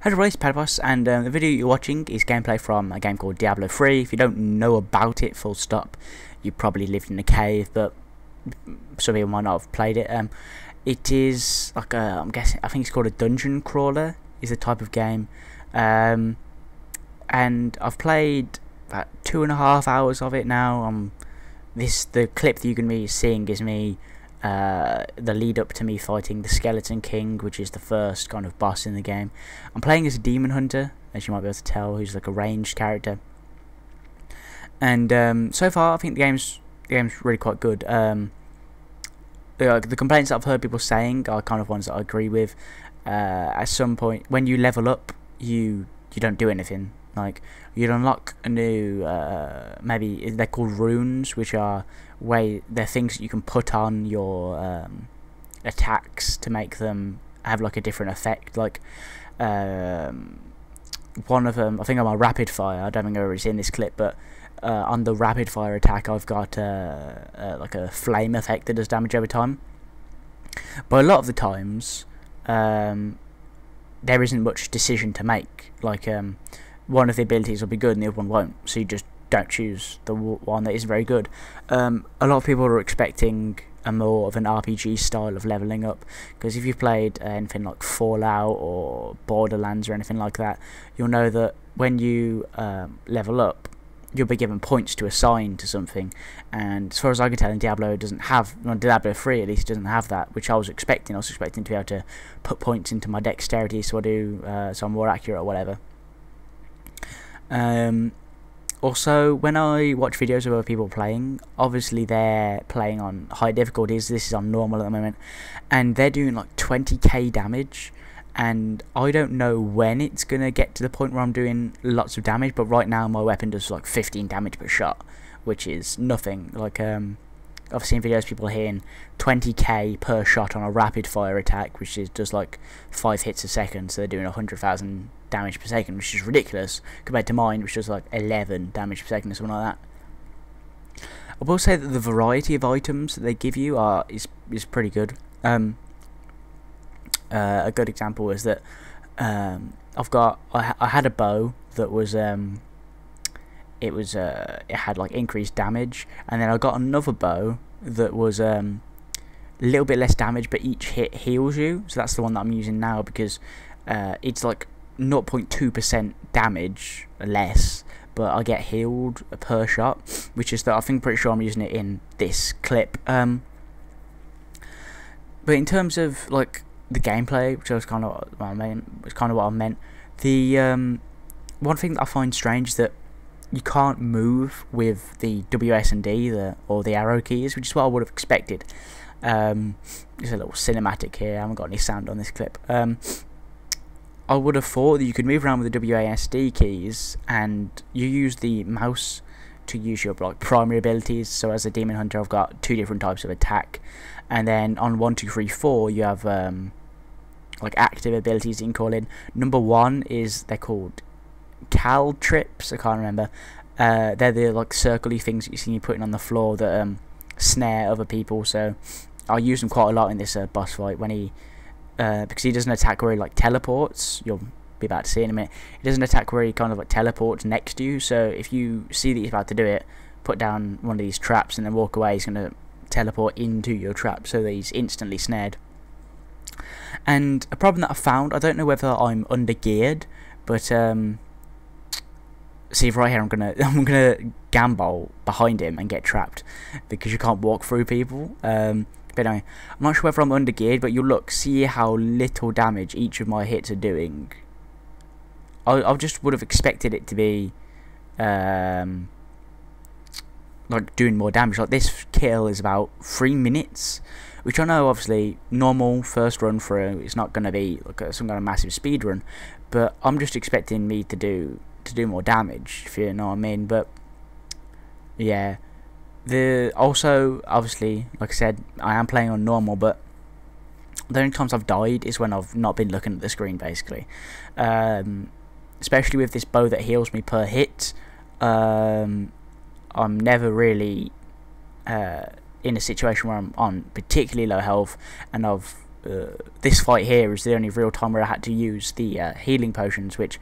Hello everybody, it's Padboss, and the video you're watching is gameplay from a game called Diablo 3. If you don't know about it, full stop, you probably lived in a cave, but some people might not have played it. It is like I think it's called a dungeon crawler, is the type of game. And I've played about 2.5 hours of it now. The clip that you're going to be seeing is me the lead up to me fighting the Skeleton King, which is the first kind of boss in the game. I'm playing as a demon hunter, as you might be able to tell, who's like a ranged character. And so far, I think the game's really quite good. The complaints that I've heard people saying are kind of ones that I agree with. At some point, when you level up, you don't do anything. Like, you'd unlock a new, maybe they're called runes, which are they're things that you can put on your attacks to make them have like a different effect. Like, one of them, I think on my rapid fire, I don't think I've already seen this clip, but on the rapid fire attack, I've got like a flame effect that does damage over time. But a lot of the times, there isn't much decision to make. Like, one of the abilities will be good and the other one won't, so you just don't choose the one that is very good. A lot of people are expecting a more of an RPG style of leveling up, because if you've played anything like Fallout or Borderlands or anything like that, you'll know that when you level up, you'll be given points to assign to something, and as far as I can tell, in Diablo it doesn't have, well, Diablo 3 at least doesn't have that, which I was expecting. I was expecting to be able to put points into my dexterity, so I'm more accurate or whatever. Also, when I watch videos of other people playing, obviously they're playing on high difficulties. This is on normal at the moment, and they're doing like 20k damage, and I don't know when it's gonna get to the point where I'm doing lots of damage, but right now my weapon does like 15 damage per shot, which is nothing. Like, I've seen videos of people hitting 20k per shot on a rapid fire attack, which does like 5 hits a second, so they're doing 100,000 damage per second, which is ridiculous compared to mine, which does like 11 damage per second or something like that. I will say that the variety of items that they give you is pretty good. A good example is that I had a bow that was it had like increased damage, and then I got another bow that was a little bit less damage, but each hit heals you. So that's the one that I'm using now, because it's like 0.2% damage less, but I get healed per shot, which is that I think pretty sure I'm using it in this clip. But in terms of like the gameplay, which was kind of what I meant, the one thing that I find strange is that you can't move with the WS and D, or the arrow keys, which is what I would have expected. There's a little cinematic here. I haven't got any sound on this clip. I would have thought that you could move around with the WASD keys, and you use the mouse to use your like primary abilities. So as a demon hunter, I've got 2 different types of attack, and then on 1, 2, 3, 4 you have like active abilities you can call in. Number 1 is, they're called cal trips, I can't remember. They're the like circly things that you see you putting on the floor that snare other people. So I'll use them quite a lot in this boss fight, when he because he doesn't attack where he like teleports. You'll be about to see in a minute. He doesn't attack where he kind of like teleports next to you, so if you see that he's about to do it, put down one of these traps and then walk away. He's going to teleport into your trap, so that he's instantly snared. And a problem that I found, I don't know whether I'm under geared, but see, right here I'm gonna gamble behind him and get trapped, because you can't walk through people. But anyway, I'm not sure whether I'm under geared, but you'll see how little damage each of my hits are doing. I just would have expected it to be like doing more damage. Like, this kill is about 3 minutes, which I know obviously normal first run through, it's not going to be like some kind of massive speed run, but I'm just expecting me to do more damage, if you know what I mean. But yeah, also obviously, like I said, I am playing on normal, but the only times I've died is when I've not been looking at the screen, basically. Especially with this bow that heals me per hit, I'm never really in a situation where I'm on particularly low health and I've this fight here is the only real time where I had to use the healing potions, which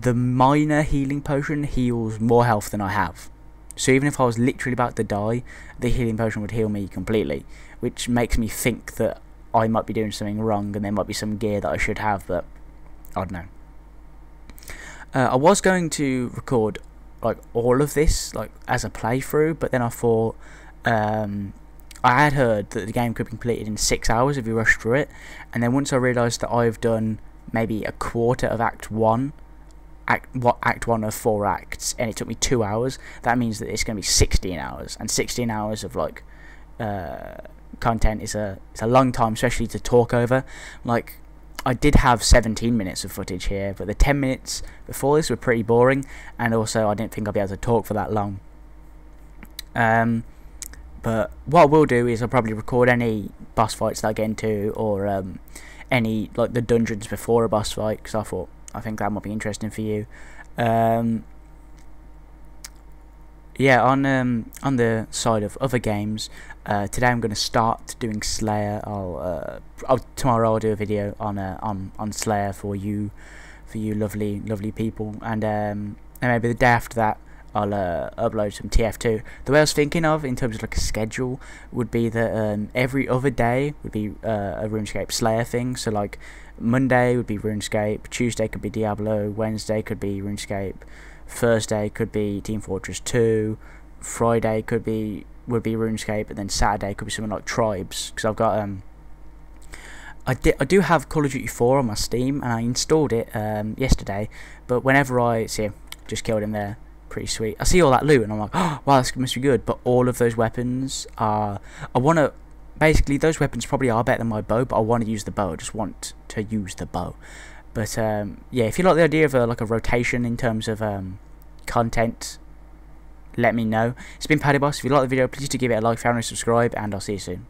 the minor healing potion heals more health than I have. So even if I was literally about to die, the healing potion would heal me completely, which makes me think that I might be doing something wrong and there might be some gear that I should have, but I don't know. I was going to record like all of this like as a playthrough, but then I thought I had heard that the game could be completed in 6 hours if you rush through it, and then once I realised that I've done maybe a quarter of Act 1 of 4 acts, and it took me 2 hours, that means that it's going to be 16 hours, and 16 hours of like content is a long time, especially to talk over. Like, I did have 17 minutes of footage here, but the 10 minutes before this were pretty boring, and also I didn't think I'd be able to talk for that long. But what I will do is I'll probably record any boss fights that I get into, or any like the dungeons before a boss fight, because I think that might be interesting for you. Yeah, on the side of other games, today I'm going to start doing Slayer. Tomorrow I'll do a video on Slayer for you lovely people, and maybe the day after that I'll upload some TF2. The way I was thinking of in terms of like a schedule would be that every other day would be a RuneScape Slayer thing. So like Monday would be RuneScape, Tuesday could be Diablo, Wednesday could be RuneScape, Thursday could be Team Fortress 2, Friday would be RuneScape, and then Saturday could be something like Tribes, because I've got I do have Call of Duty 4 on my Steam, and I installed it yesterday, but whenever I see him, just killed him there, pretty sweet. I see all that loot and I'm like, oh wow, this must be good, but all of those weapons are, basically those weapons probably are better than my bow, but I want to use the bow. I just want to use the bow. But yeah, if you like the idea of like a rotation in terms of content, let me know. It's been Paddy Boss. If you like the video, please do give it a like, if you haven't, subscribe, and I'll see you soon.